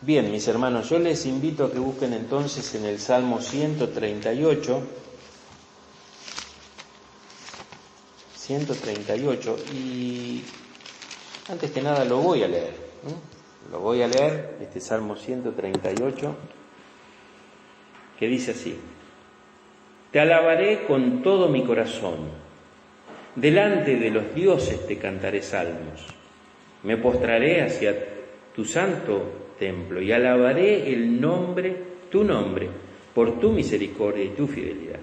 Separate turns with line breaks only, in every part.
Bien, mis hermanos, yo les invito a que busquen entonces en el Salmo 138, y antes que nada lo voy a leer, Lo voy a leer, este Salmo 138, que dice así: Te alabaré con todo mi corazón, delante de los dioses te cantaré salmos, me postraré hacia tu santo templo y alabaré tu nombre, por tu misericordia y tu fidelidad,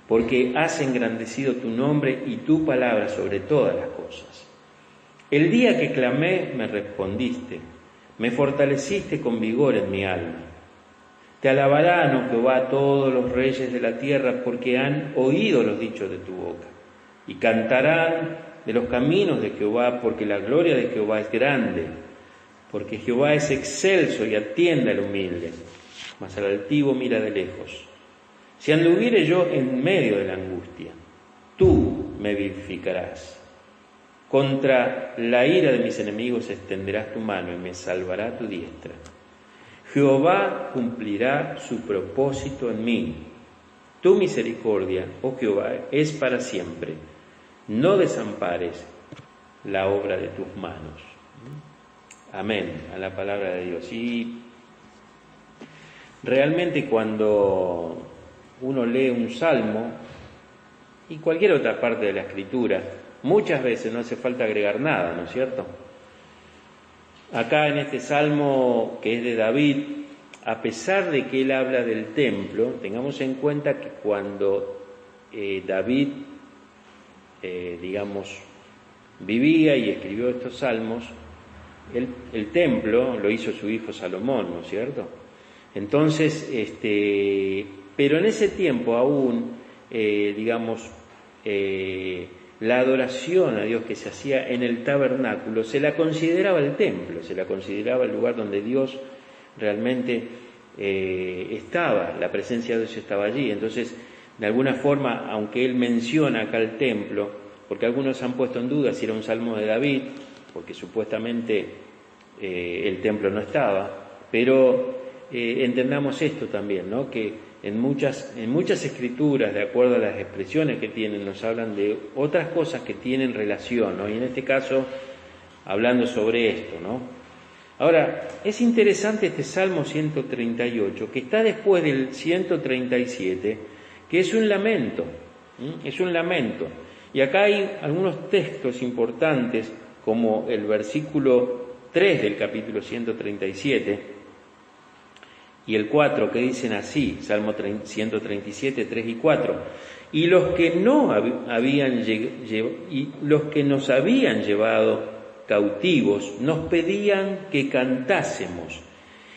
porque has engrandecido tu nombre y tu palabra sobre todas las cosas. El día que clamé me respondiste, me fortaleciste con vigor en mi alma. Te alabarán, oh Jehová, todos los reyes de la tierra, porque han oído los dichos de tu boca, y cantarán de los caminos de Jehová, porque la gloria de Jehová es grande, porque Jehová es excelso y atiende al humilde, mas al altivo mira de lejos. Si anduviere yo en medio de la angustia, tú me vivificarás. Contra la ira de mis enemigos extenderás tu mano y me salvará tu diestra. Jehová cumplirá su propósito en mí. Tu misericordia, oh Jehová, es para siempre. No desampares la obra de tus manos. Amén, a la palabra de Dios. Y realmente cuando uno lee un salmo y cualquier otra parte de la Escritura, muchas veces no hace falta agregar nada, ¿no es cierto? Acá en este salmo que es de David, a pesar de que él habla del templo, tengamos en cuenta que cuando David, vivía y escribió estos salmos, el templo lo hizo su hijo Salomón, ¿no es cierto? Entonces, pero en ese tiempo aún, la adoración a Dios que se hacía en el tabernáculo se la consideraba el templo, se la consideraba el lugar donde Dios realmente estaba, la presencia de Dios estaba allí. Entonces, de alguna forma, aunque él menciona acá el templo, porque algunos han puesto en duda si era un salmo de David, porque supuestamente el templo no estaba, pero entendamos esto también, ¿no? Que en muchas escrituras, de acuerdo a las expresiones que tienen, nos hablan de otras cosas que tienen relación, ¿no? Y en este caso, hablando sobre esto, ¿no? Ahora, es interesante este Salmo 138, que está después del 137, que es un lamento, es un lamento. Y acá hay algunos textos importantes, como el versículo 3 del capítulo 137 y el 4, que dicen así, Salmo 137, 3 y 4. Y los que nos habían llevado cautivos nos pedían que cantásemos,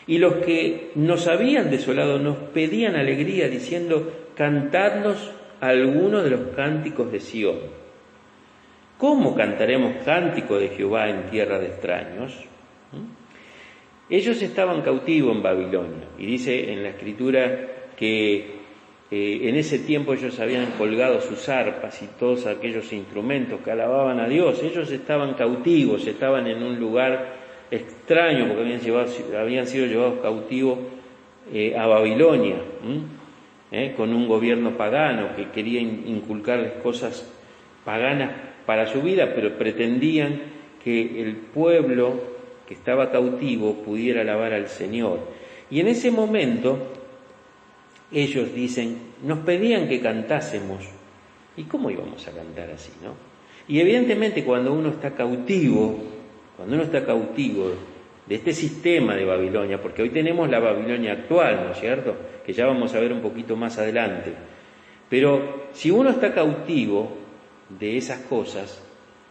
y los que nos habían desolado nos pedían alegría, diciendo: cantadnos algunos de los cánticos de Sión. ¿Cómo cantaremos cántico de Jehová en tierra de extraños? Ellos estaban cautivos en Babilonia, y dice en la Escritura que en ese tiempo ellos habían colgado sus arpas y todos aquellos instrumentos que alababan a Dios. Ellos estaban cautivos, estaban en un lugar extraño porque habían sido llevados cautivos a Babilonia, con un gobierno pagano que quería inculcarles cosas paganas para su vida, pero pretendían que el pueblo que estaba cautivo pudiera alabar al Señor. Y en ese momento ellos dicen, nos pedían que cantásemos. ¿Y cómo íbamos a cantar así, no? Y evidentemente cuando uno está cautivo de este sistema de Babilonia, porque hoy tenemos la Babilonia actual, ¿no es cierto?, que ya vamos a ver un poquito más adelante, pero si uno está cautivo de esas cosas,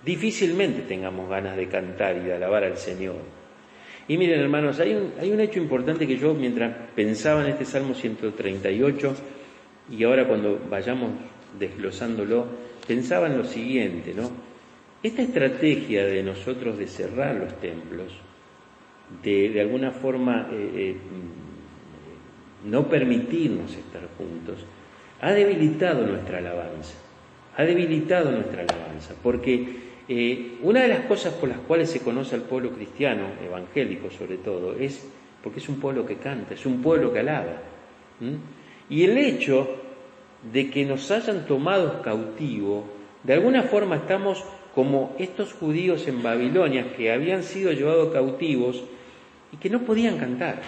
difícilmente tengamos ganas de cantar y de alabar al Señor. Y miren, hermanos, hay un hecho importante que yo, mientras pensaba en este Salmo 138, y ahora cuando vayamos desglosándolo, pensaba en lo siguiente, ¿no? Esta estrategia de nosotros de cerrar los templos, de alguna forma no permitirnos estar juntos, ha debilitado nuestra alabanza, porque una de las cosas por las cuales se conoce al pueblo cristiano, evangélico sobre todo, es porque es un pueblo que canta, es un pueblo que alaba. Y el hecho de que nos hayan tomado cautivos, de alguna forma estamos como estos judíos en Babilonia que habían sido llevados cautivos y que no podían cantar.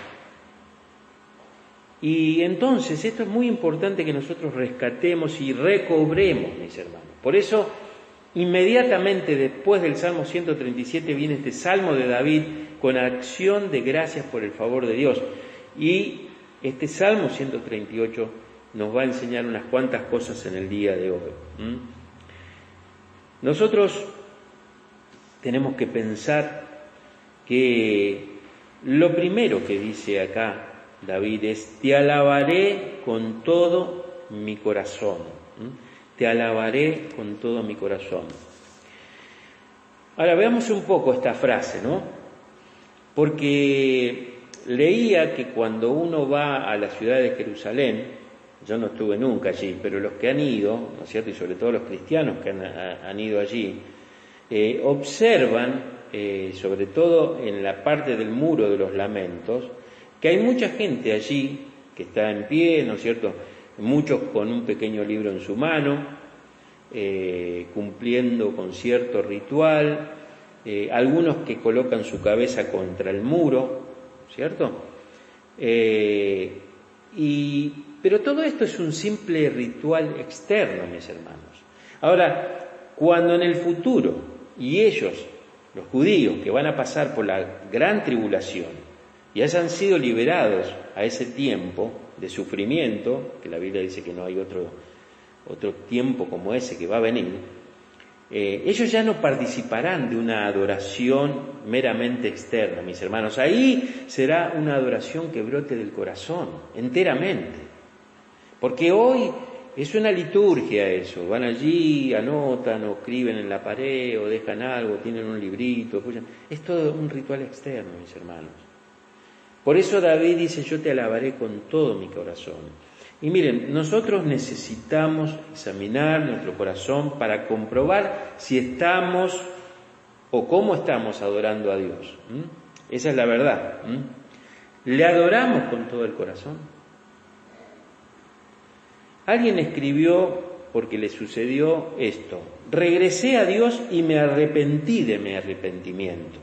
Y entonces esto es muy importante que nosotros rescatemos y recobremos, mis hermanos. Por eso, inmediatamente después del Salmo 137 viene este Salmo de David con acción de gracias por el favor de Dios. Y este Salmo 138 nos va a enseñar unas cuantas cosas en el día de hoy. Nosotros tenemos que pensar que lo primero que dice acá David es: te alabaré con todo mi corazón. Te alabaré con todo mi corazón. Ahora veamos un poco esta frase, ¿no? Porque leía que cuando uno va a la ciudad de Jerusalén, yo no estuve nunca allí, pero los que han ido, ¿no es cierto?, y sobre todo los cristianos que han ido allí, observan, sobre todo en la parte del muro de los lamentos, que hay mucha gente allí que está en pie, ¿no es cierto?, muchos con un pequeño libro en su mano, cumpliendo con cierto ritual, algunos que colocan su cabeza contra el muro, ¿cierto? Pero todo esto es un simple ritual externo, mis hermanos. Ahora, cuando en el futuro, y ellos, los judíos, que van a pasar por la gran tribulación, y hayan sido liberados a ese tiempo de sufrimiento, que la Biblia dice que no hay otro tiempo como ese que va a venir, ellos ya no participarán de una adoración meramente externa, mis hermanos. Ahí será una adoración que brote del corazón, enteramente. Porque hoy es una liturgia eso, van allí, anotan o escriben en la pared o dejan algo, tienen un librito, escuchan. Es todo un ritual externo, mis hermanos. Por eso David dice: yo te alabaré con todo mi corazón. Y miren, nosotros necesitamos examinar nuestro corazón para comprobar si estamos o cómo estamos adorando a Dios. Esa es la verdad. ¿Le adoramos con todo el corazón? Alguien escribió, porque le sucedió esto: regresé a Dios y me arrepentí de mi arrepentimiento,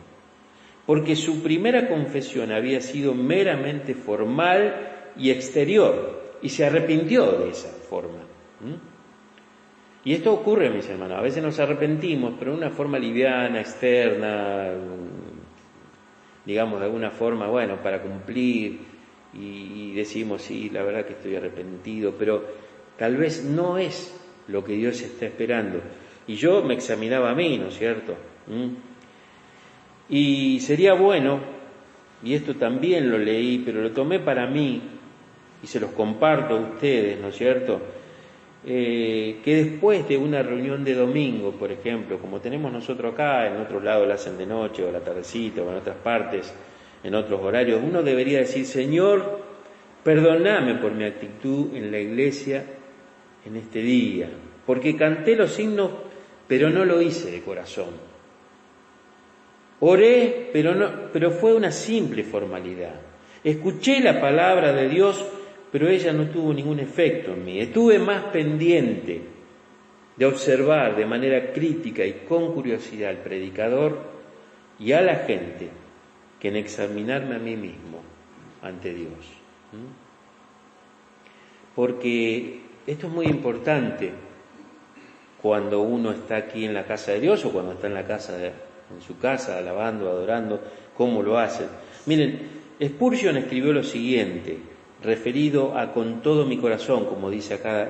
porque su primera confesión había sido meramente formal y exterior, y se arrepintió de esa forma. Y esto ocurre, mis hermanos, a veces nos arrepentimos, pero de una forma liviana, externa, digamos de alguna forma, bueno, para cumplir, y decimos: sí, la verdad que estoy arrepentido, pero tal vez no es lo que Dios está esperando. Y yo me examinaba a mí, ¿no es cierto? Y sería bueno, y esto también lo leí, pero lo tomé para mí, y se los comparto a ustedes, ¿no es cierto?, que después de una reunión de domingo, por ejemplo, como tenemos nosotros acá, en otros lados la hacen de noche o a la tardecita o en otras partes, en otros horarios, uno debería decir: Señor, perdóname por mi actitud en la iglesia en este día, porque canté los himnos, pero no lo hice de corazón. Oré, pero fue una simple formalidad. Escuché la palabra de Dios, pero ella no tuvo ningún efecto en mí. Estuve más pendiente de observar de manera crítica y con curiosidad al predicador y a la gente que en examinarme a mí mismo ante Dios. Porque esto es muy importante cuando uno está aquí en la casa de Dios o cuando está en su casa, alabando, adorando, cómo lo hacen. Miren, Spurgeon escribió lo siguiente, referido a con todo mi corazón, como dice acá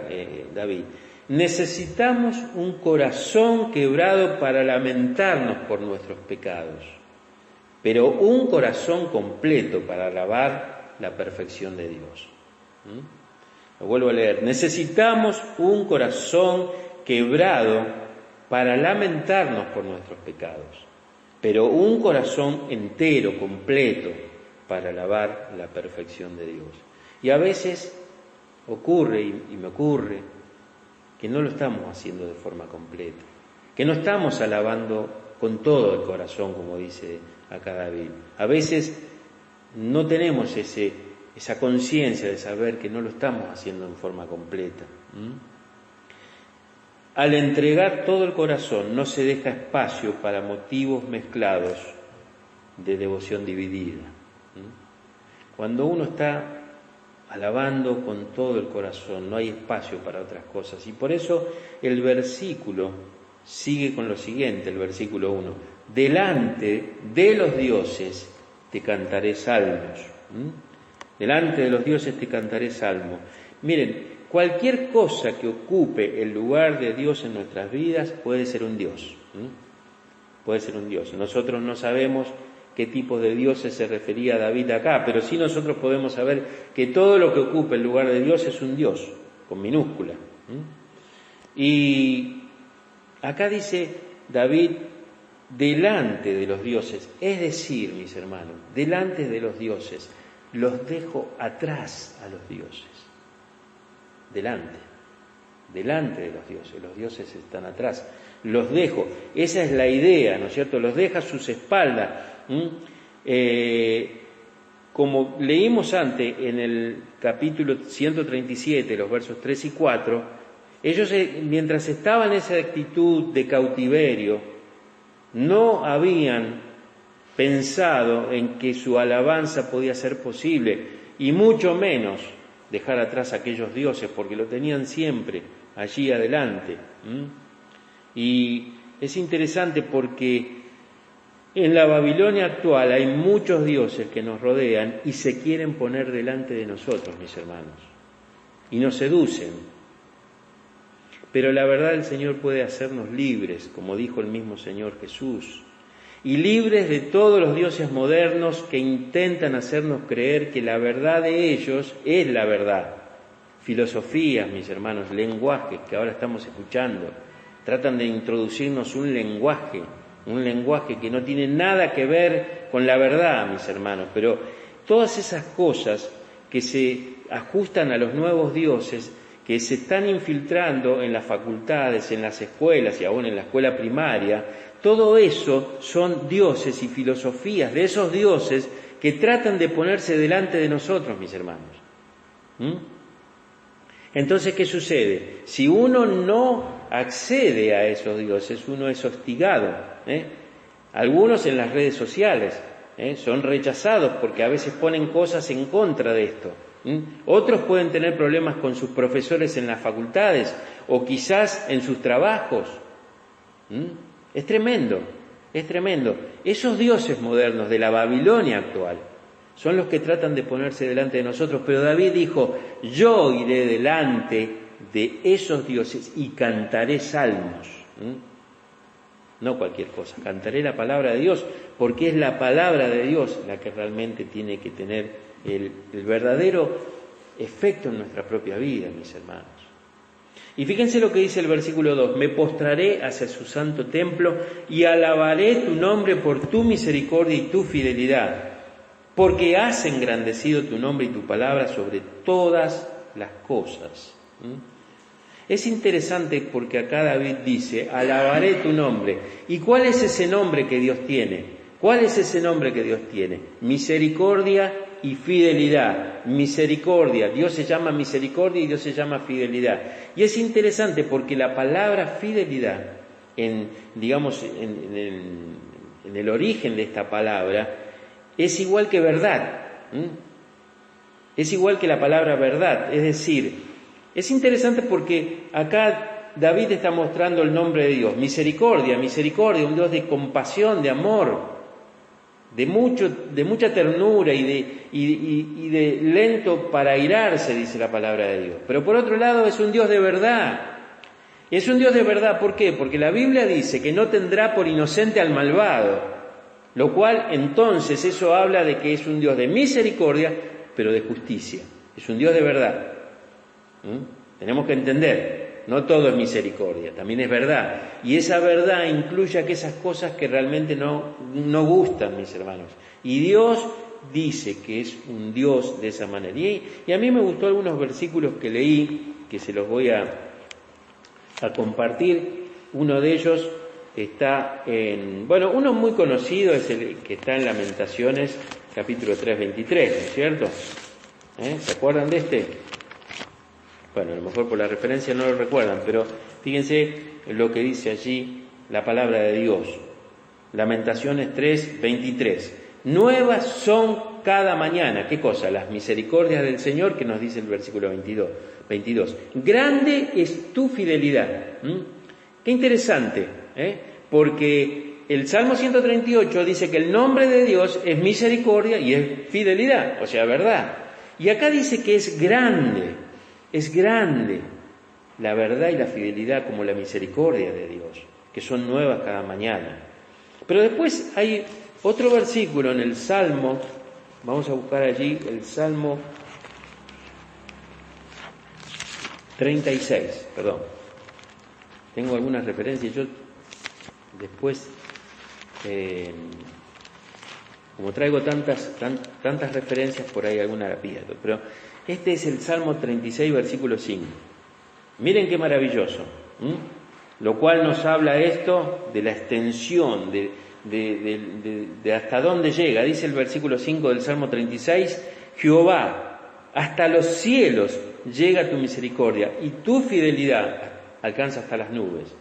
David: necesitamos un corazón quebrado para lamentarnos por nuestros pecados, pero un corazón completo para alabar la perfección de Dios. Lo vuelvo a leer: necesitamos un corazón quebrado para lamentarnos por nuestros pecados, pero un corazón entero, completo, para alabar la perfección de Dios. Y a veces ocurre, y me ocurre, que no lo estamos haciendo de forma completa, que no estamos alabando con todo el corazón, como dice acá David. A veces no tenemos esa conciencia de saber que no lo estamos haciendo en forma completa. Al entregar todo el corazón no se deja espacio para motivos mezclados de devoción dividida. Cuando uno está alabando con todo el corazón, no hay espacio para otras cosas. Y por eso el versículo sigue con lo siguiente, el versículo 1. Delante de los dioses te cantaré salmos. Delante de los dioses te cantaré salmos. Miren, cualquier cosa que ocupe el lugar de Dios en nuestras vidas puede ser un Dios. Puede ser un Dios. Nosotros no sabemos qué tipo de dioses se refería David acá, pero sí nosotros podemos saber que todo lo que ocupe el lugar de Dios es un Dios, con minúscula. Y acá dice David, delante de los dioses, es decir, mis hermanos, delante de los dioses, los dejo atrás a los dioses. Delante de los dioses están atrás, los dejo, esa es la idea, ¿no es cierto? Los deja a sus espaldas. Como leímos antes en el capítulo 137, los versos 3 y 4, ellos mientras estaban en esa actitud de cautiverio, no habían pensado en que su alabanza podía ser posible, y mucho menos dejar atrás a aquellos dioses, porque lo tenían siempre allí adelante. Y es interesante porque en la Babilonia actual hay muchos dioses que nos rodean y se quieren poner delante de nosotros, mis hermanos, y nos seducen. Pero la verdad, el Señor puede hacernos libres, como dijo el mismo Señor Jesús, y libres de todos los dioses modernos que intentan hacernos creer que la verdad de ellos es la verdad. Filosofías, mis hermanos, lenguajes que ahora estamos escuchando, tratan de introducirnos un lenguaje que no tiene nada que ver con la verdad, mis hermanos, pero todas esas cosas que se ajustan a los nuevos dioses, que se están infiltrando en las facultades, en las escuelas y aún en la escuela primaria, todo eso son dioses y filosofías de esos dioses que tratan de ponerse delante de nosotros, mis hermanos. Entonces, ¿qué sucede? Si uno no accede a esos dioses, uno es hostigado. Algunos en las redes sociales son rechazados porque a veces ponen cosas en contra de esto. Otros pueden tener problemas con sus profesores en las facultades o quizás en sus trabajos. Es tremendo. Esos dioses modernos de la Babilonia actual son los que tratan de ponerse delante de nosotros, pero David dijo, yo iré delante de esos dioses y cantaré salmos. No cualquier cosa, cantaré la palabra de Dios, porque es la palabra de Dios la que realmente tiene que tener el verdadero efecto en nuestra propia vida, mis hermanos. Y fíjense lo que dice el versículo 2, me postraré hacia su santo templo y alabaré tu nombre por tu misericordia y tu fidelidad, porque has engrandecido tu nombre y tu palabra sobre todas las cosas. Es interesante porque acá David dice, alabaré tu nombre. ¿Y cuál es ese nombre que Dios tiene? ¿Cuál es ese nombre que Dios tiene? Misericordia y fidelidad. Misericordia. Dios se llama misericordia y Dios se llama fidelidad. Y es interesante porque la palabra fidelidad, en el origen de esta palabra, es igual que verdad. Es igual que la palabra verdad. Es decir, es interesante porque acá David está mostrando el nombre de Dios. Misericordia, un Dios de compasión, de amor, de mucha ternura y de lento para airarse, dice la palabra de Dios. Pero por otro lado es un Dios de verdad. Es un Dios de verdad, ¿por qué? Porque la Biblia dice que no tendrá por inocente al malvado, lo cual entonces eso habla de que es un Dios de misericordia, pero de justicia. Es un Dios de verdad. Tenemos que entender, no todo es misericordia, también es verdad. Y esa verdad incluye aquellas cosas que realmente no gustan, mis hermanos. Y Dios dice que es un Dios de esa manera. Y a mí me gustó algunos versículos que leí, que se los voy a compartir. Uno de ellos está uno muy conocido es el que está en Lamentaciones, capítulo 3, 23, ¿no es cierto? ¿Se acuerdan de este? Bueno, a lo mejor por la referencia no lo recuerdan, pero fíjense lo que dice allí la palabra de Dios. Lamentaciones 3, 23. Nuevas son cada mañana. ¿Qué cosa? Las misericordias del Señor, que nos dice el versículo 22. Grande es tu fidelidad. Qué interesante, porque el Salmo 138 dice que el nombre de Dios es misericordia y es fidelidad, o sea, verdad. Y acá dice que es grande la verdad y la fidelidad como la misericordia de Dios, que son nuevas cada mañana. Pero después hay otro versículo en el Salmo, vamos a buscar allí el Salmo 36, perdón. Tengo algunas referencias, yo después, como traigo tantas referencias, por ahí alguna la pierdo, pero este es el Salmo 36, versículo 5. Miren qué maravilloso, lo cual nos habla esto de la extensión, de hasta dónde llega. Dice el versículo 5 del Salmo 36, Jehová, hasta los cielos llega tu misericordia y tu fidelidad alcanza hasta las nubes.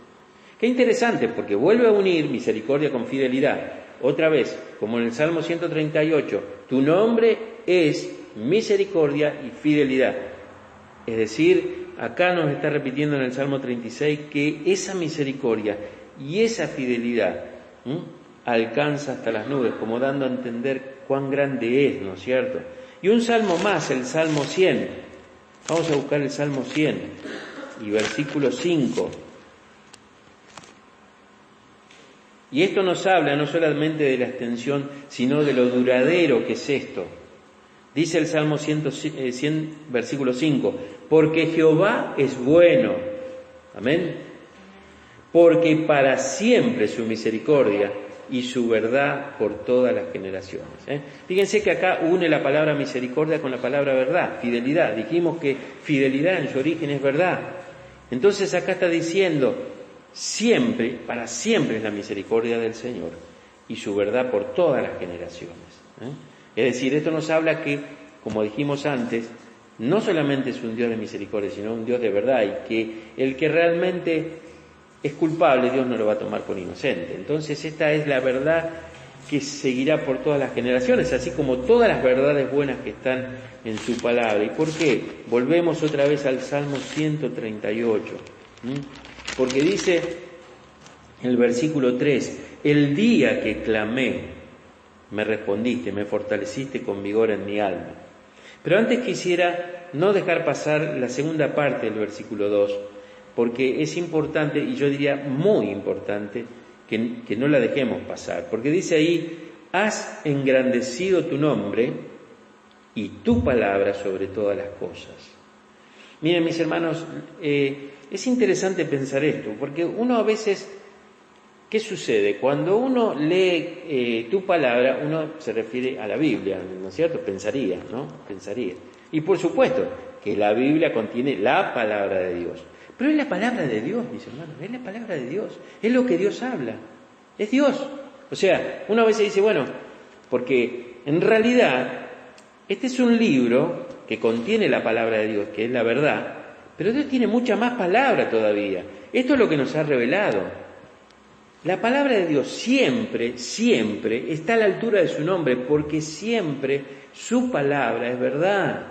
Qué interesante, porque vuelve a unir misericordia con fidelidad. Otra vez, como en el Salmo 138, tu nombre es misericordia y fidelidad. Es decir, acá nos está repitiendo en el Salmo 36 que esa misericordia y esa fidelidad alcanza hasta las nubes, como dando a entender cuán grande es, ¿no es cierto? Y un salmo más, el Salmo 100. Vamos a buscar el Salmo 100 y versículo 5. Y esto nos habla no solamente de la extensión, sino de lo duradero que es esto. Dice el Salmo 100, versículo 5, porque Jehová es bueno, amén, porque para siempre su misericordia y su verdad por todas las generaciones. Fíjense que acá une la palabra misericordia con la palabra verdad, fidelidad. Dijimos que fidelidad en su origen es verdad. Entonces acá está diciendo, siempre, para siempre es la misericordia del Señor y su verdad por todas las generaciones. Es decir, esto nos habla que, como dijimos antes, no solamente es un Dios de misericordia, sino un Dios de verdad, y que el que realmente es culpable, Dios no lo va a tomar por inocente. Entonces esta es la verdad que seguirá por todas las generaciones, así como todas las verdades buenas que están en su palabra. ¿Y por qué? Volvemos otra vez al Salmo 138. Porque dice el versículo 3, el día que clamé, me respondiste, me fortaleciste con vigor en mi alma. Pero antes quisiera no dejar pasar la segunda parte del versículo 2, porque es importante, y yo diría muy importante, que no la dejemos pasar. Porque dice ahí, has engrandecido tu nombre y tu palabra sobre todas las cosas. Miren, mis hermanos, es interesante pensar esto, porque uno a veces, ¿qué sucede? Cuando uno lee tu palabra, uno se refiere a la Biblia, ¿no es cierto? Pensaría. Y por supuesto que la Biblia contiene la palabra de Dios. Pero es la palabra de Dios, mis hermanos, es la palabra de Dios. Es lo que Dios habla. Es Dios. O sea, uno a veces dice, bueno, porque en realidad este es un libro que contiene la palabra de Dios, que es la verdad, pero Dios tiene mucha más palabra todavía. Esto es lo que nos ha revelado. La palabra de Dios siempre está a la altura de su nombre, porque siempre su palabra es verdad.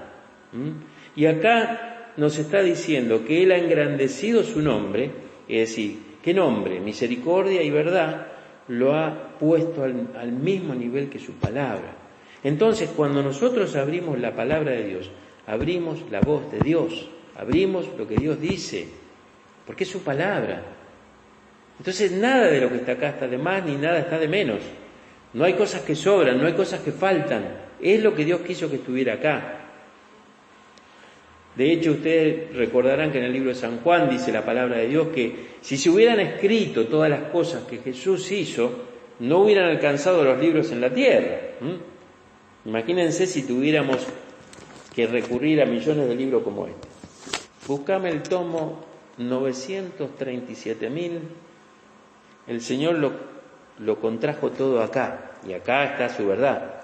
Y acá nos está diciendo que Él ha engrandecido su nombre, es decir, ¿qué nombre? Misericordia y verdad, lo ha puesto al mismo nivel que su palabra. Entonces, cuando nosotros abrimos la palabra de Dios, abrimos la voz de Dios, abrimos lo que Dios dice, porque es su palabra. Entonces nada de lo que está acá está de más ni nada está de menos. No hay cosas que sobran, no hay cosas que faltan. Es lo que Dios quiso que estuviera acá. De hecho, ustedes recordarán que en el libro de San Juan dice la palabra de Dios que si se hubieran escrito todas las cosas que Jesús hizo, no hubieran alcanzado los libros en la tierra. Imagínense si tuviéramos que recurrir a millones de libros como este. Buscame el tomo 937.000. El Señor lo contrajo todo acá, y acá está su verdad.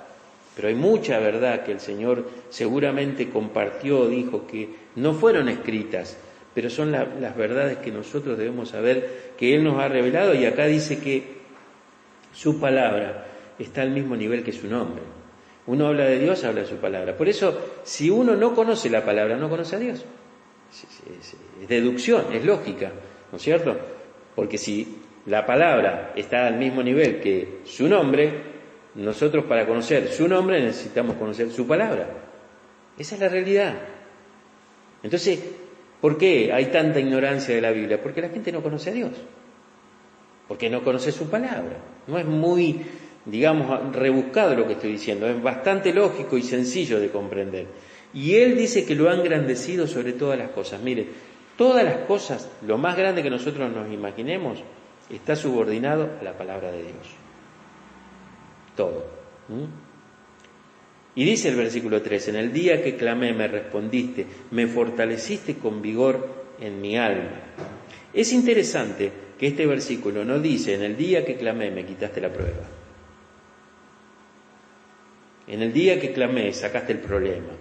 Pero hay mucha verdad que el Señor seguramente compartió, dijo que no fueron escritas, pero son las verdades que nosotros debemos saber que Él nos ha revelado, y acá dice que su palabra está al mismo nivel que su nombre. Uno habla de Dios, habla de su palabra. Por eso, si uno no conoce la palabra, no conoce a Dios. Es deducción, es lógica, ¿no es cierto? Porque si la palabra está al mismo nivel que su nombre, nosotros para conocer su nombre necesitamos conocer su palabra. Esa es la realidad. Entonces, ¿por qué hay tanta ignorancia de la Biblia? Porque la gente no conoce a Dios. Porque no conoce su palabra. No es muy, digamos, rebuscado lo que estoy diciendo. Es bastante lógico y sencillo de comprender. Y Él dice que lo ha engrandecido sobre todas las cosas. Mire, todas las cosas, lo más grande que nosotros nos imaginemos, está subordinado a la palabra de Dios. Todo. Y dice el versículo 3, en el día que clamé me respondiste, me fortaleciste con vigor en mi alma. Es interesante que este versículo no dice, en el día que clamé me quitaste la prueba. En el día que clamé sacaste el problema.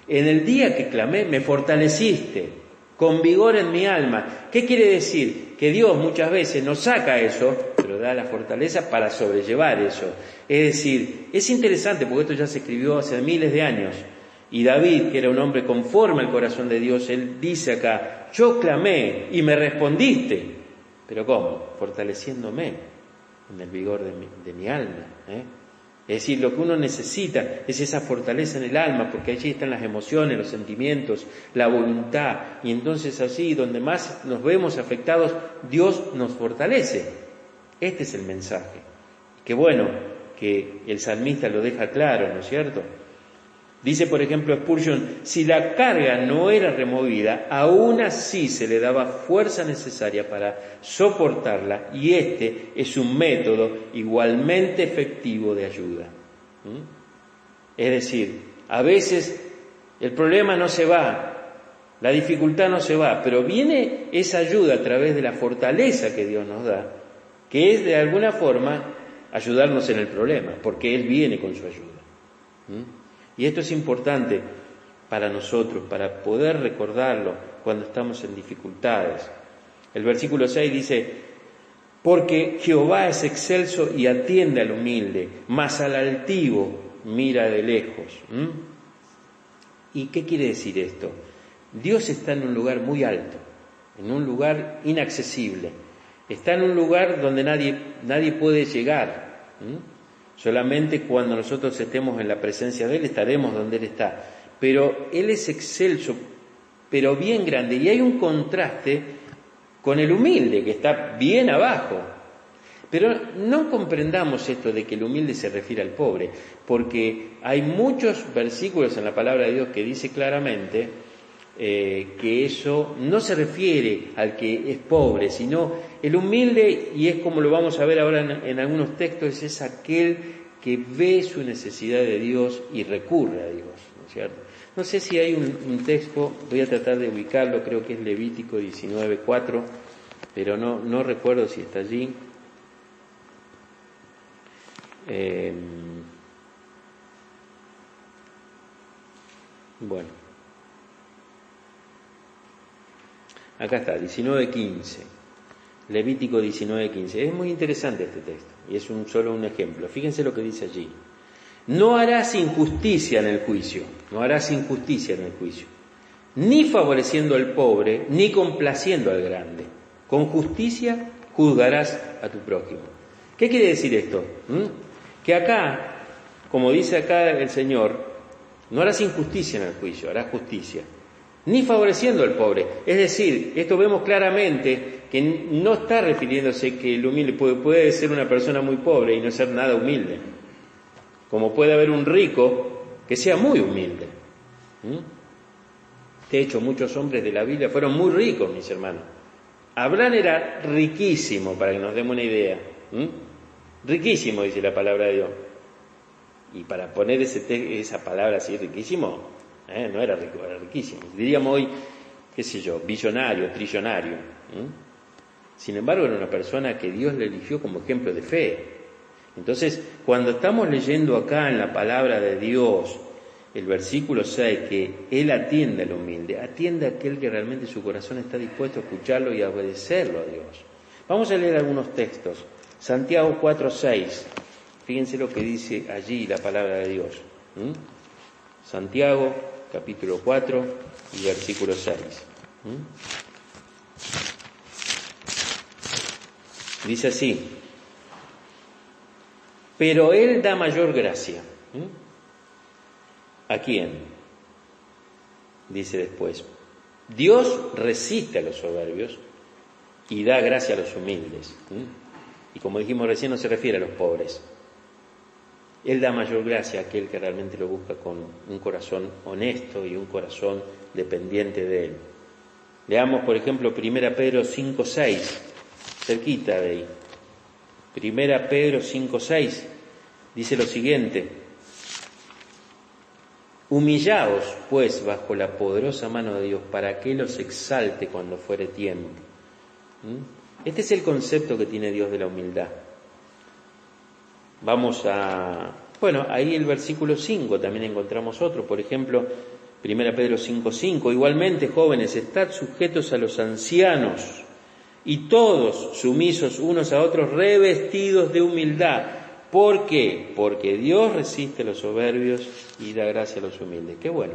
En el día que clamé me fortaleciste con vigor en mi alma. ¿Qué quiere decir? Que Dios muchas veces nos saca eso, pero da la fortaleza para sobrellevar eso. Es decir, es interesante porque esto ya se escribió hace miles de años. Y David, que era un hombre conforme al corazón de Dios, él dice acá, yo clamé y me respondiste. ¿Pero cómo? Fortaleciéndome en el vigor de mi alma. Es decir, lo que uno necesita es esa fortaleza en el alma, porque allí están las emociones, los sentimientos, la voluntad. Y entonces allí, donde más nos vemos afectados, Dios nos fortalece. Este es el mensaje. Qué bueno que el salmista lo deja claro, ¿no es cierto? Dice, por ejemplo, Spurgeon, si la carga no era removida, aún así se le daba fuerza necesaria para soportarla, y este es un método igualmente efectivo de ayuda. Es decir, a veces el problema no se va, la dificultad no se va, pero viene esa ayuda a través de la fortaleza que Dios nos da, que es de alguna forma ayudarnos en el problema, porque Él viene con su ayuda. Y esto es importante para nosotros, para poder recordarlo cuando estamos en dificultades. El versículo 6 dice, porque Jehová es excelso y atiende al humilde, mas al altivo mira de lejos. ¿Y qué quiere decir esto? Dios está en un lugar muy alto, en un lugar inaccesible. Está en un lugar donde nadie puede llegar. Solamente cuando nosotros estemos en la presencia de Él estaremos donde Él está. Pero Él es excelso, pero bien grande. Y hay un contraste con el humilde, que está bien abajo. Pero no comprendamos esto de que el humilde se refiere al pobre, porque hay muchos versículos en la palabra de Dios que dice claramente que eso no se refiere al que es pobre, sino el humilde, y es como lo vamos a ver ahora en algunos textos, es aquel que ve su necesidad de Dios y recurre a Dios, ¿no es cierto? No sé si hay un texto, voy a tratar de ubicarlo, creo que es Levítico 19:4, pero no recuerdo si está allí. Bueno, acá está, 19:15, Levítico 19:15. Es muy interesante este texto y es solo un ejemplo. Fíjense lo que dice allí. No harás injusticia en el juicio, ni favoreciendo al pobre, ni complaciendo al grande. Con justicia juzgarás a tu prójimo. ¿Qué quiere decir esto? Que acá, como dice acá el Señor, no harás injusticia en el juicio, harás justicia. Ni favoreciendo al pobre. Es decir, esto vemos claramente que no está refiriéndose que el humilde puede ser una persona muy pobre y no ser nada humilde. Como puede haber un rico que sea muy humilde. De hecho, muchos hombres de la Biblia fueron muy ricos, mis hermanos. Abraham era riquísimo, para que nos demos una idea. Riquísimo, dice la palabra de Dios. Y para poner esa palabra así, riquísimo, no era rico, era riquísimo. Diríamos hoy, qué sé yo, billonario, trillonario. Sin embargo, era una persona que Dios le eligió como ejemplo de fe. Entonces, cuando estamos leyendo acá en la palabra de Dios, el versículo 6, que Él atiende al humilde, atiende a aquel que realmente su corazón está dispuesto a escucharlo y a obedecerlo a Dios. Vamos a leer algunos textos. Santiago 4:6. Fíjense lo que dice allí la palabra de Dios. Santiago, capítulo 4 y versículo 6. Dice así: pero Él da mayor gracia. ¿A quién? Dice después: Dios resiste a los soberbios y da gracia a los humildes. Y como dijimos recién, no se refiere a los pobres. Él da mayor gracia a aquel que realmente lo busca con un corazón honesto y un corazón dependiente de Él. Leamos, por ejemplo, 1 Pedro 5:6, cerquita de ahí. 1 Pedro 5:6 dice lo siguiente: humillaos, pues, bajo la poderosa mano de Dios, para que Él os exalte cuando fuere tiempo. Este es el concepto que tiene Dios de la humildad. Vamos a... Bueno, ahí el versículo 5 también encontramos otro. Por ejemplo, 1 Pedro 5:5. Igualmente, jóvenes, estad sujetos a los ancianos y todos sumisos unos a otros, revestidos de humildad. ¿Por qué? Porque Dios resiste a los soberbios y da gracia a los humildes. Qué bueno,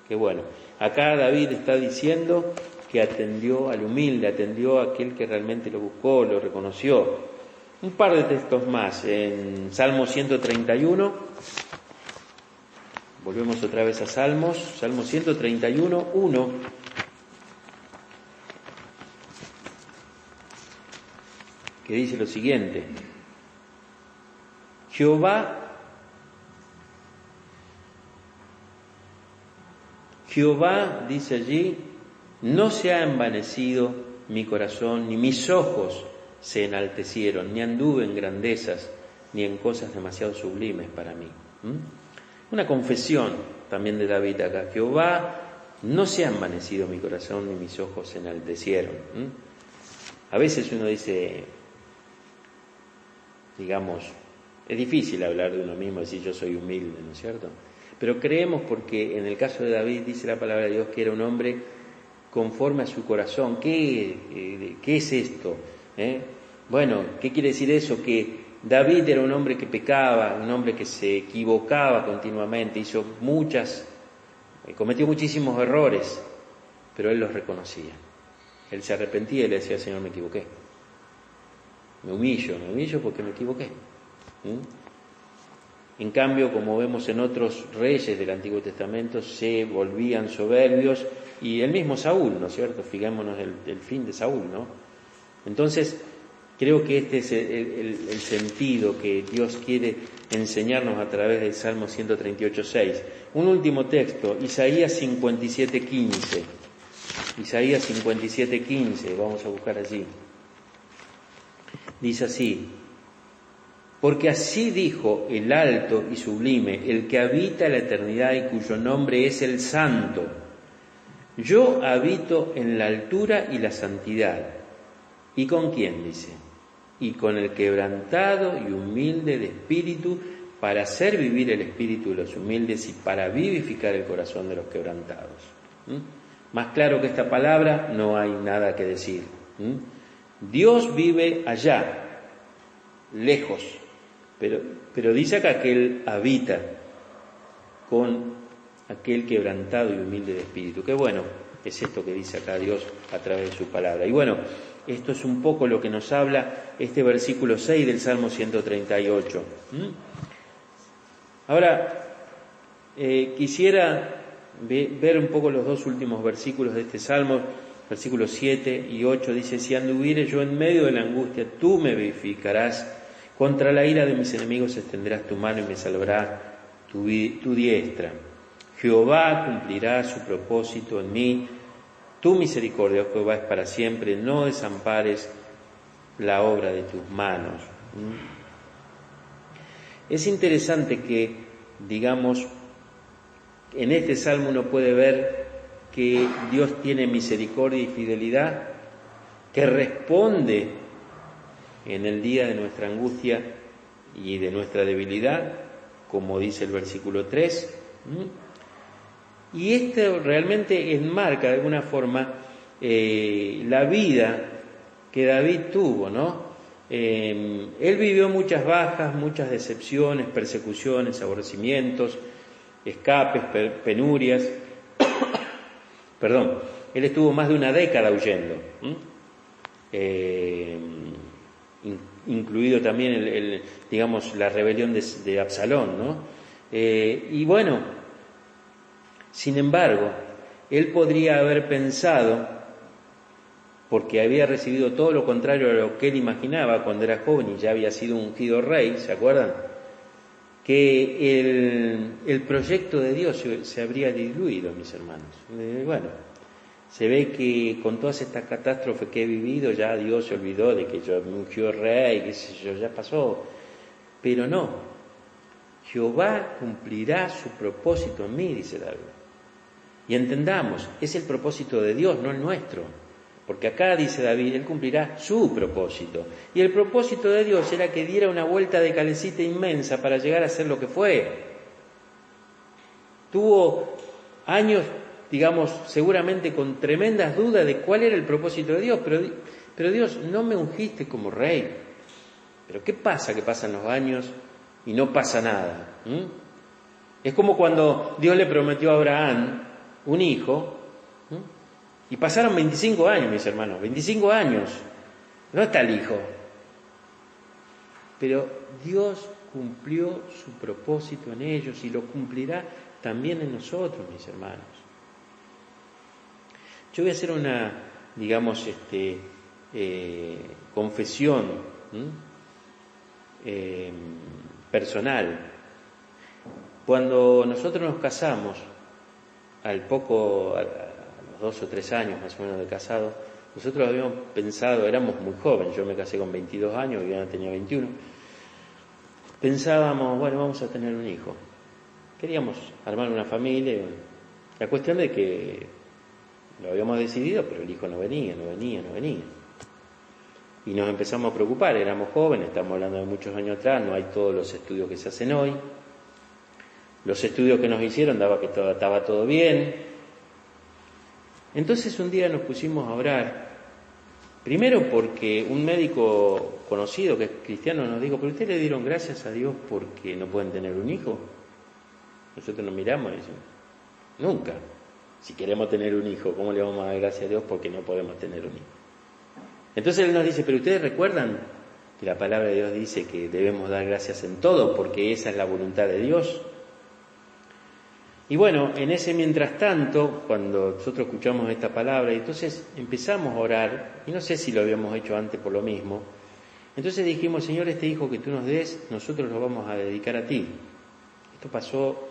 qué bueno. Acá David está diciendo que atendió al humilde, atendió a aquel que realmente lo buscó, lo reconoció. Un par de textos más. En Salmo 131, volvemos otra vez a Salmos, Salmo 131, 1. Que dice lo siguiente: Jehová, dice allí, no se ha envanecido mi corazón, ni mis ojos se enaltecieron, ni anduve en grandezas, ni en cosas demasiado sublimes para mí. Una confesión también de David acá: Jehová, no se ha envanecido mi corazón, ni mis ojos se enaltecieron. A veces uno dice, digamos, es difícil hablar de uno mismo, decir yo soy humilde, ¿no es cierto? Pero creemos, porque en el caso de David dice la palabra de Dios que era un hombre conforme a su corazón. ¿Qué es esto? Bueno, ¿qué quiere decir eso? Que David era un hombre que pecaba, un hombre que se equivocaba continuamente, cometió muchísimos errores, pero él los reconocía. Él se arrepentía y le decía: Señor, me equivoqué. Me humillo porque me equivoqué. En cambio, como vemos en otros reyes del Antiguo Testamento, se volvían soberbios, y el mismo Saúl, ¿no es cierto? Fijémonos el fin de Saúl, ¿no? Entonces, creo que este es el sentido que Dios quiere enseñarnos a través del Salmo 138:6. Un último texto, Isaías 57:15. Isaías 57:15, vamos a buscar allí. Dice así: porque así dijo el alto y sublime, el que habita la eternidad y cuyo nombre es el Santo: yo habito en la altura y la santidad. ¿Y con quién? Dice: y con el quebrantado y humilde de espíritu, para hacer vivir el espíritu de los humildes y para vivificar el corazón de los quebrantados. Más claro que esta palabra no hay nada que decir. Dios vive allá, lejos, pero dice acá que Él habita con aquel quebrantado y humilde de espíritu. Qué bueno es esto que dice acá Dios a través de su palabra. Y bueno, esto es un poco lo que nos habla este versículo 6 del Salmo 138. Ahora, quisiera ver un poco los dos últimos versículos de este Salmo. Versículos 7 y 8 dice: si anduviere yo en medio de la angustia, tú me vivificarás. Contra la ira de mis enemigos extenderás tu mano y me salvará tu diestra. Jehová cumplirá su propósito en mí. Tu misericordia, oh Jehová, es para siempre. No desampares la obra de tus manos. Es interesante que, digamos, en este salmo uno puede ver que Dios tiene misericordia y fidelidad, que responde en el día de nuestra angustia y de nuestra debilidad, como dice el versículo 3. Y esto realmente enmarca de alguna forma la vida que David tuvo, ¿no? Él vivió muchas bajas, muchas decepciones, persecuciones, aborrecimientos, escapes, penurias. Perdón, él estuvo más de una década huyendo, incluido también digamos, la rebelión de Absalón, ¿no? Y bueno, sin embargo, él podría haber pensado, porque había recibido todo lo contrario a lo que él imaginaba cuando era joven y ya había sido ungido rey, ¿se acuerdan? Que el proyecto de Dios se habría diluido, mis hermanos. Bueno, se ve que con todas estas catástrofes que he vivido, ya Dios se olvidó de que yo me ungió rey, qué sé yo, ya pasó. Pero no, Jehová cumplirá su propósito en mí, dice David. Y entendamos, es el propósito de Dios, no el nuestro. Porque acá dice David, él cumplirá su propósito. Y el propósito de Dios era que diera una vuelta de calecita inmensa para llegar a ser lo que fue. Tuvo años, digamos, seguramente con tremendas dudas de cuál era el propósito de Dios. Pero Dios, no me ungiste como rey. Pero ¿qué pasa que pasan los años y no pasa nada? Es como cuando Dios le prometió a Abraham un hijo. Y pasaron 25 años, mis hermanos, 25 años. No está el hijo. Pero Dios cumplió su propósito en ellos y lo cumplirá también en nosotros, mis hermanos. Yo voy a hacer una, digamos, confesión personal. Cuando nosotros nos casamos, a los 2 o 3 años más o menos de casado, nosotros habíamos pensado, éramos muy jóvenes, yo me casé con 22 años, Viviana tenía 21, pensábamos, bueno, vamos a tener un hijo. Queríamos armar una familia, la cuestión de que lo habíamos decidido, pero el hijo no venía. Y nos empezamos a preocupar, éramos jóvenes, estamos hablando de muchos años atrás, no hay todos los estudios que se hacen hoy. Los estudios que nos hicieron daba que estaba todo bien. Entonces un día nos pusimos a orar, primero porque un médico conocido que es cristiano nos dijo, ¿pero ustedes le dieron gracias a Dios porque no pueden tener un hijo? Nosotros nos miramos y decimos, nunca. Si queremos tener un hijo, ¿cómo le vamos a dar gracias a Dios porque no podemos tener un hijo? Entonces él nos dice, ¿pero ustedes recuerdan que la palabra de Dios dice que debemos dar gracias en todo porque esa es la voluntad de Dios? Y bueno, en ese mientras tanto, cuando nosotros escuchamos esta palabra, entonces empezamos a orar, y no sé si lo habíamos hecho antes por lo mismo, entonces dijimos, Señor, este hijo que tú nos des, nosotros lo vamos a dedicar a ti. Esto pasó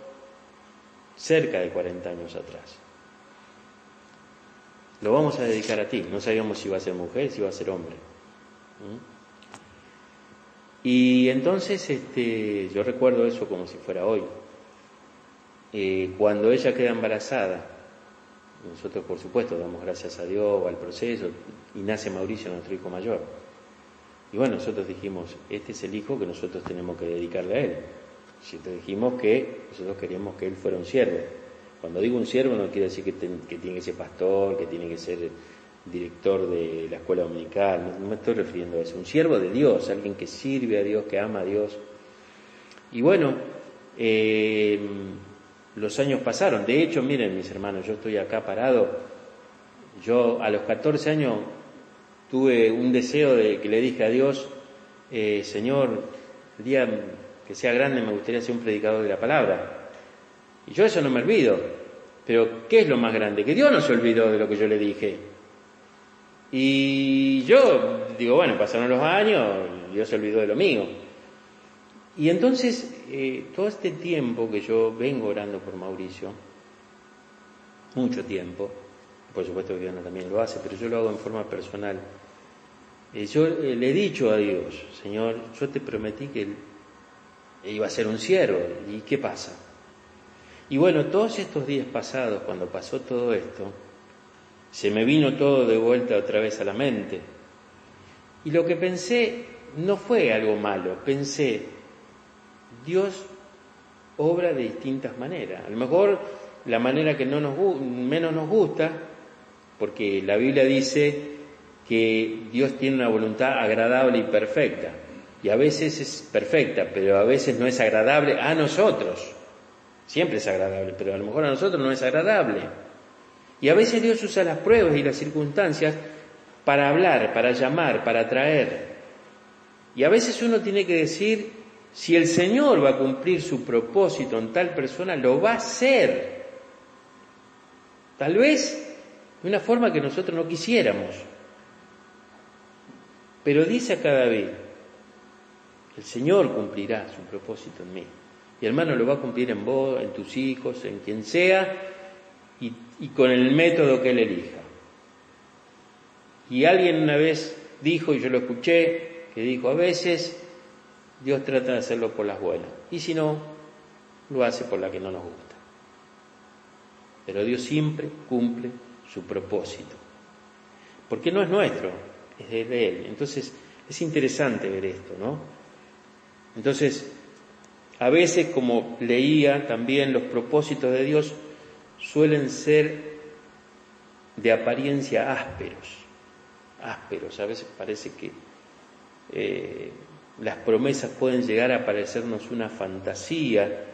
cerca de 40 años atrás. Lo vamos a dedicar a ti. No sabíamos si iba a ser mujer, si iba a ser hombre. Y entonces yo recuerdo eso como si fuera hoy. Cuando ella queda embarazada, nosotros por supuesto damos gracias a Dios, al proceso, y nace Mauricio, nuestro hijo mayor. Y bueno, nosotros dijimos, este es el hijo que nosotros tenemos que dedicarle a él. Nosotros dijimos que nosotros queríamos que él fuera un siervo. Cuando digo un siervo no quiere decir que tiene que ser pastor, que tiene que ser director de la escuela dominical, no me estoy refiriendo a eso. Un siervo de Dios, alguien que sirve a Dios, que ama a Dios. Y bueno, los años pasaron. De hecho, miren mis hermanos, yo estoy acá parado. Yo a los 14 años tuve un deseo que le dije a Dios, Señor, el día que sea grande me gustaría ser un predicador de la palabra. Y yo eso no me olvido. Pero ¿qué es lo más grande? Que Dios no se olvidó de lo que yo le dije. Y yo digo, bueno, pasaron los años, Dios se olvidó de lo mío. Y entonces, todo este tiempo que yo vengo orando por Mauricio, mucho tiempo, por supuesto que Dios también lo hace, pero yo lo hago en forma personal. Yo le he dicho a Dios, Señor, yo te prometí que él iba a ser un siervo, ¿y qué pasa? Y bueno, todos estos días pasados, cuando pasó todo esto, se me vino todo de vuelta otra vez a la mente. Y lo que pensé no fue algo malo, pensé, Dios obra de distintas maneras. A lo mejor la manera que menos nos gusta, porque la Biblia dice que Dios tiene una voluntad agradable y perfecta, y a veces es perfecta, pero a veces no es agradable a nosotros. Siempre es agradable, pero a lo mejor a nosotros no es agradable. Y a veces Dios usa las pruebas y las circunstancias para hablar, para llamar, para atraer. Y a veces uno tiene que decir, si el Señor va a cumplir su propósito en tal persona, lo va a hacer. Tal vez de una forma que nosotros no quisiéramos. Pero dice acá David, el Señor cumplirá su propósito en mí. Y hermano, lo va a cumplir en vos, en tus hijos, en quien sea, y con el método que Él elija. Y alguien una vez dijo, y yo lo escuché, que dijo, a veces Dios trata de hacerlo por las buenas, y si no, lo hace por la que no nos gusta. Pero Dios siempre cumple su propósito, porque no es nuestro, es de Él. Entonces, es interesante ver esto, ¿no? Entonces, a veces, como leía también, los propósitos de Dios suelen ser de apariencia ásperos. A veces parece que las promesas pueden llegar a parecernos una fantasía,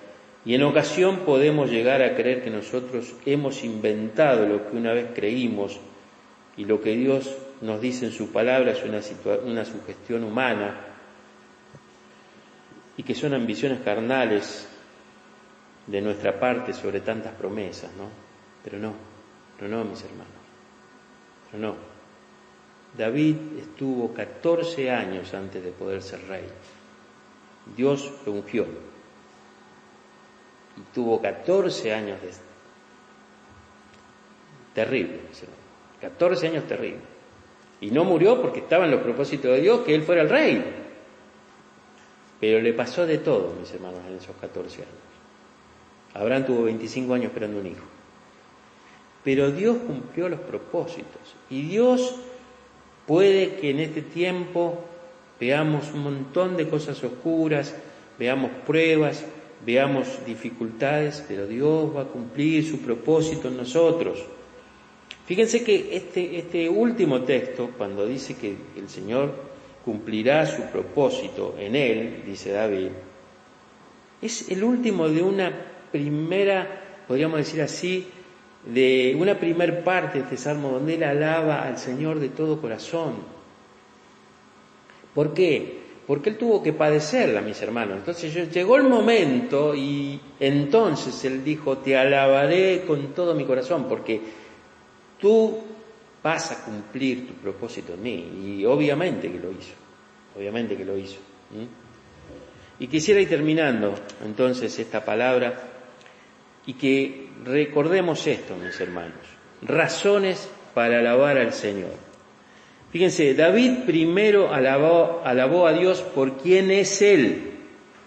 y en ocasión podemos llegar a creer que nosotros hemos inventado lo que una vez creímos, y lo que Dios nos dice en su palabra es una sugestión humana, y que son ambiciones carnales de nuestra parte sobre tantas promesas, ¿no? Pero no, mis hermanos, pero no. David estuvo 14 años antes de poder ser rey. Dios lo ungió. Y tuvo 14 años terrible, mis hermanos. 14 años terribles. Y no murió porque estaba en los propósitos de Dios que él fuera el rey. Pero le pasó de todo, mis hermanos, en esos 14 años. Abraham tuvo 25 años esperando un hijo. Pero Dios cumplió los propósitos. Y Dios puede que en este tiempo veamos un montón de cosas oscuras, veamos pruebas, veamos dificultades, pero Dios va a cumplir su propósito en nosotros. Fíjense que este último texto, cuando dice que el Señor cumplirá su propósito en él, dice David, es el último de una primera, podríamos decir así, de una primer parte de este salmo donde él alaba al Señor de todo corazón. ¿Por qué? Porque él tuvo que padecerla, mis hermanos. Entonces llegó el momento y entonces él dijo, te alabaré con todo mi corazón, porque tú vas a cumplir tu propósito en mí. Y obviamente que lo hizo. Y quisiera ir terminando entonces esta palabra y que recordemos esto, mis hermanos, razones para alabar al Señor. Fíjense, David primero alabó a Dios por quien es Él,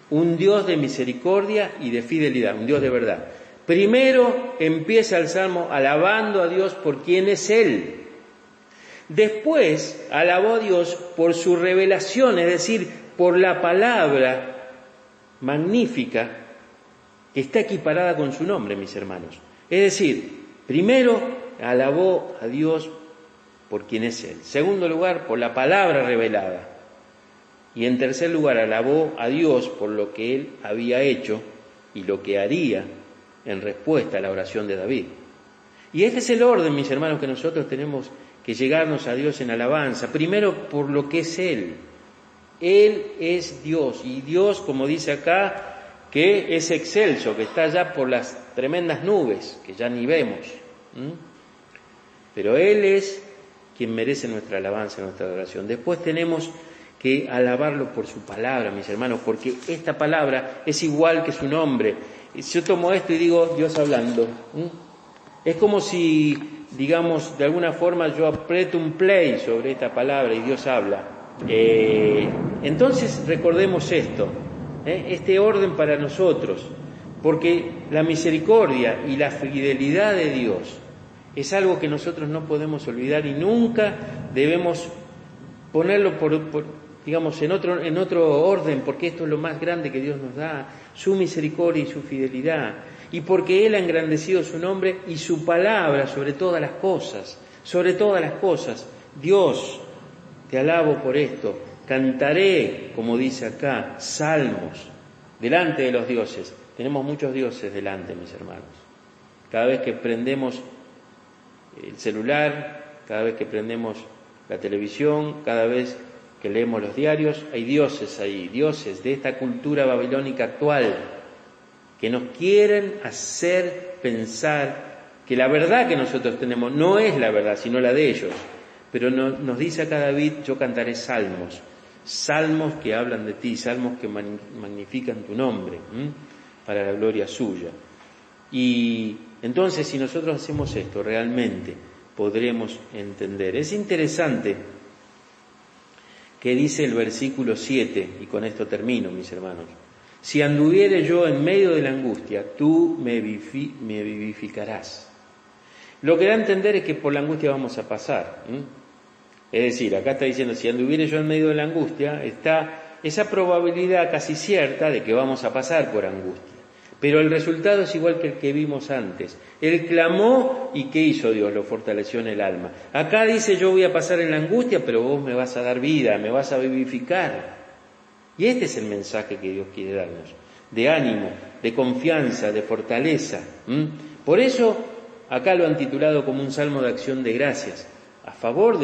un Dios de misericordia y de fidelidad, un Dios de verdad. Primero empieza el salmo alabando a Dios por quien es Él. Después alabó a Dios por su revelación, es decir, por la palabra magnífica que está equiparada con su nombre, mis hermanos. Es decir, primero alabó a Dios por quien es Él. Segundo lugar, por la palabra revelada. Y en tercer lugar, alabó a Dios por lo que Él había hecho y lo que haría en respuesta a la oración de David. Y este es el orden, mis hermanos, que nosotros tenemos que llegarnos a Dios en alabanza. Primero, por lo que es Él. Él es Dios. Y Dios, como dice acá, que es excelso, que está allá por las tremendas nubes, que ya ni vemos. Pero Él es quien merece nuestra alabanza, nuestra adoración. Después tenemos que alabarlo por su palabra, mis hermanos, porque esta palabra es igual que su nombre. Yo tomo esto y digo, Dios hablando. Es como si, digamos, de alguna forma yo aprieto un play sobre esta palabra y Dios habla. Entonces recordemos esto, este orden para nosotros, porque la misericordia y la fidelidad de Dios es algo que nosotros no podemos olvidar y nunca debemos ponerlo digamos, en otro orden, porque esto es lo más grande que Dios nos da, su misericordia y su fidelidad, y porque Él ha engrandecido su nombre y su palabra sobre todas las cosas, sobre todas las cosas. Dios, te alabo por esto, cantaré, como dice acá, salmos, delante de los dioses. Tenemos muchos dioses delante, mis hermanos. Cada vez que prendemos el celular, cada vez que prendemos la televisión, cada vez que leemos los diarios, hay dioses ahí, dioses de esta cultura babilónica actual, que nos quieren hacer pensar que la verdad que nosotros tenemos no es la verdad, sino la de ellos. Pero nos dice acá David, yo cantaré salmos, salmos que hablan de ti, salmos que magnifican tu nombre, para la gloria suya. Y entonces, si nosotros hacemos esto, realmente podremos entender. Es interesante que dice el versículo 7, y con esto termino, mis hermanos. Si anduviere yo en medio de la angustia, tú me vivificarás. Lo que da a entender es que por la angustia vamos a pasar. Es decir, acá está diciendo, si anduviere yo en medio de la angustia, está esa probabilidad casi cierta de que vamos a pasar por angustia. Pero el resultado es igual que el que vimos antes. Él clamó y ¿qué hizo Dios? Lo fortaleció en el alma. Acá dice, yo voy a pasar en la angustia, pero vos me vas a dar vida, me vas a vivificar. Y este es el mensaje que Dios quiere darnos, de ánimo, de confianza, de fortaleza. Por eso, acá lo han titulado como un salmo de acción de gracias, a favor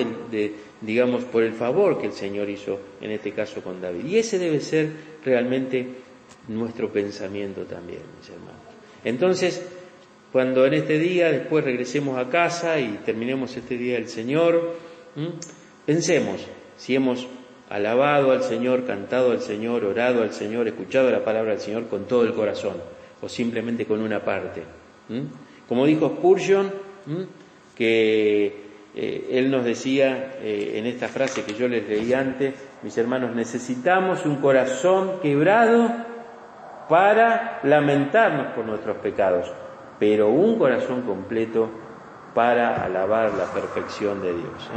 digamos, por el favor que el Señor hizo, en este caso con David. Y ese debe ser realmente nuestro pensamiento también, mis hermanos. Entonces, cuando en este día, después regresemos a casa y terminemos este día del Señor, pensemos si hemos alabado al Señor, cantado al Señor, orado al Señor, escuchado la palabra del Señor con todo el corazón, o simplemente con una parte. Como dijo Spurgeon, que él nos decía en esta frase que yo les leí antes, mis hermanos, necesitamos un corazón quebrado para lamentarnos por nuestros pecados, pero un corazón completo para alabar la perfección de Dios.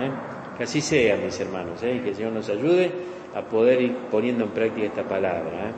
Que así sea, mis hermanos, y que el Señor nos ayude a poder ir poniendo en práctica esta palabra.